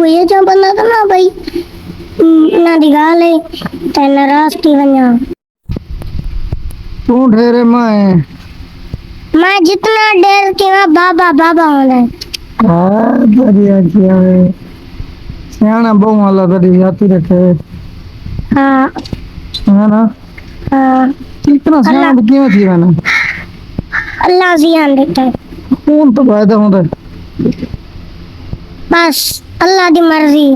कोई जो बंदा था ना भाई ना दिगाल है तेना रास्ती बना तू ढेरे मैं जितना डरती हूँ बाबा बाबा होना हाँ बढ़िया किया है सियाना बहु वाला बड़ी जाती रखे हाँ है ना हाँ इतना सियाना अल्लाह तो क्यों थी मैंने अल्लाह जियान देता है कौन तो फायदा होता बस अल्लाह दी मर्जी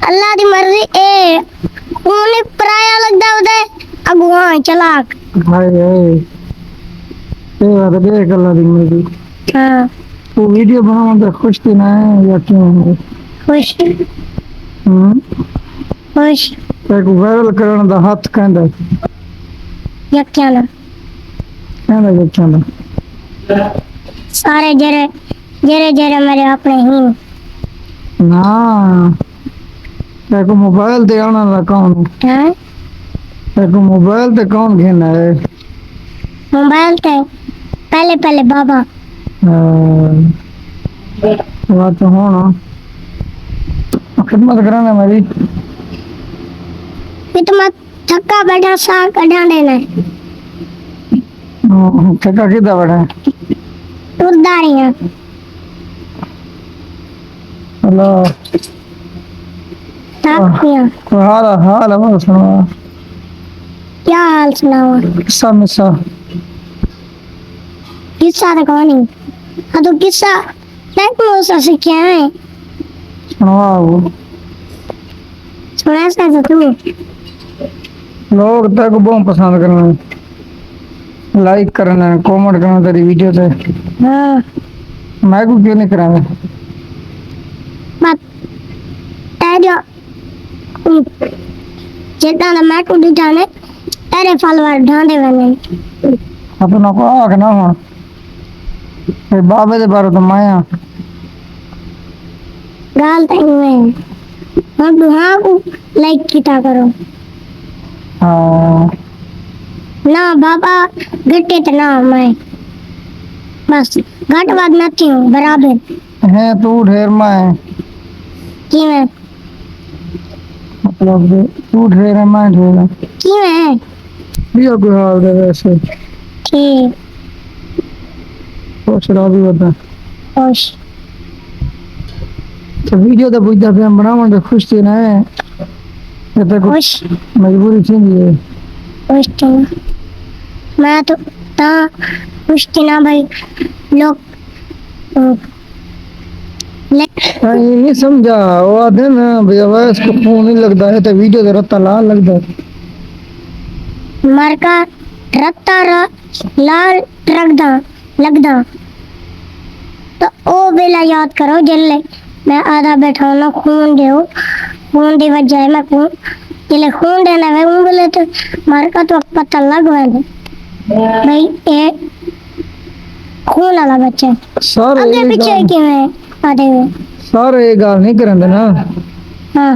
अल्लाह दी मर्जी ए उन्हें पराया लगदा उदे अगुआ चलाक हाय हाय ये बात देख अल्लाह दी मर्जी हाँ वो वीडियो बनाने में खुश थी ना या क्यों खुश खुश एक वायरल करने दा हाथ कहंदा या क्या ना ये कहंदा सारे जरे जरे जरे मेरे अपने ही ना एक मोबाइल ते आना ला कौन हाँ एक मोबाइल ते कौन घेना है मोबाइल पे पहले पहले बाबा बात तो होना खिदमत कराना मेरी खिदमत थक्का बैठा सा कढ़ा देना ठेका कितना बड़ा है उदारियां हेलो ताकियां हाल हाल है सुनो क्या हाल सुनावा किस्सा मिस्सा किस्सा तो कौन है हाँ तो किस्सा टेक्नोसा से क्या है सुनवाओ सुना सा तो तू लोग तक बहुत पसंद करना लाइक करना कमेंट करना तेरी वीडियो पे हाँ मैं को क्यों नहीं करांगा बात तेरे जितना ना मैं को दिखाने तेरे फॉलोअर ढांडे बने अपना को आख ना हो फिर बाबे दे बारे तो माया गाल तक में हम दुहा को लाइक किता करो हाँ ना बाबा घटे तो ना मैं बस घटवाद नहीं हूँ बराबर है तू ढेर मैं की मैं मतलब तू ढेर है मैं ढेर की मैं दिया कोई हाल दे वैसे ठीक कुछ राजी बता खुश तो वीडियो तो बुझा पे हम बनावन खुश थी ना ये तो खुश मजबूरी थी ये खुश थी ना मैं तो ता खुश थी ना भाई लोग ये नहीं समझा वो आधे ना भैया वैस को फोन नहीं लगता है तो वीडियो तो रत्ता लाल लगता है मर का रत्ता लाल रगदा लगदा तो ओ बेला याद करो जल्ले मैं आधा बैठा हूँ ना खून दे वजह मैं खून जल्ले खून देना है वो बोले तो मर का तो पता लग गया भाई ये खून वाला बच्चा सारे आगे पीछे क्यों है आधे में सारे ये गाल नहीं करंदे ना हाँ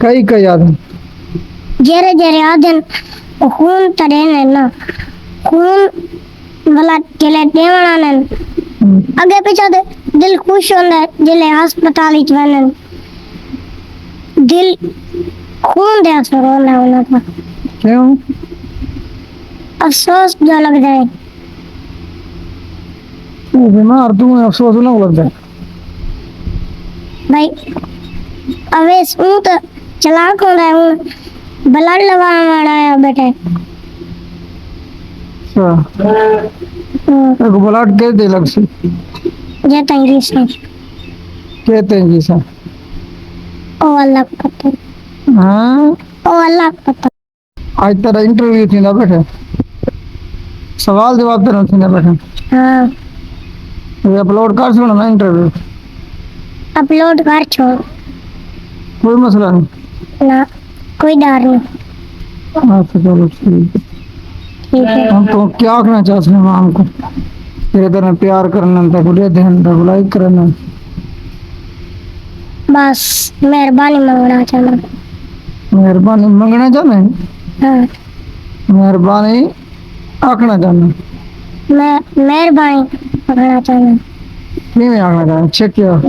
कई आदमी जरे जरे आधे खून तड़े ने ना खून भला जले देवना ने आगे पीछे दे दिल खुश होंदा जले अस्पताल च वनन दिल खून दे असर होना होना था क्यों अफसोस जो लग जाए तू बीमार तू अफसोस ना लगता भाई अवेश हूँ तो चलाक हो रहा हूँ ब्लड लगाना है बेटे एक ब्लड के दे लग से जे तंगी से कहते हैं जी सर ओ अल्लाह को पता हाँ ओ अल्लाह को पता आज तेरा इंटरव्यू थी ना बैठे सवाल जवाब देना थी ना बैठे हाँ ये अपलोड कर सुना ना इंटरव्यू अपलोड कर छोड़ कोई मसला नहीं ना कोई डर नहीं हाँ तो चलो ठीक ठीक है हम तो क्या कहना चाहते हैं माम को तेरे तरह प्यार करना था बुढ़े ध्यान था लाइक करना बस मेहरबानी मांगना चाहना मेहरबानी मंगना चाहना है हाँ मेहरबानी आखना चाहना मैं मेहरबानी मांगना चाहना नहीं आखना चाहना चेक किया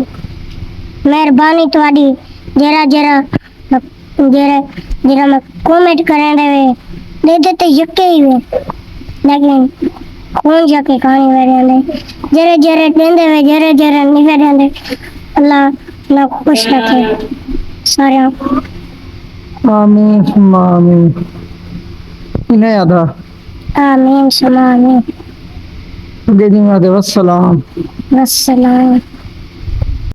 मेहरबानी ਤੁਹਾਡੀ जरा जरा जरा जरा मैं कमेंट करें वे दे देते यके ही वे लेकिन कौन जाके कहानी वे रहने जरा जरा देंदे वे जरा जरा नहीं वे रहने अल्लाह ना खुश रखे सारे आमीन सुम्मा आमीन। इन्हें यादा आमीन सुमा आमीन दे दी वस्सलाम। वस्सलाम।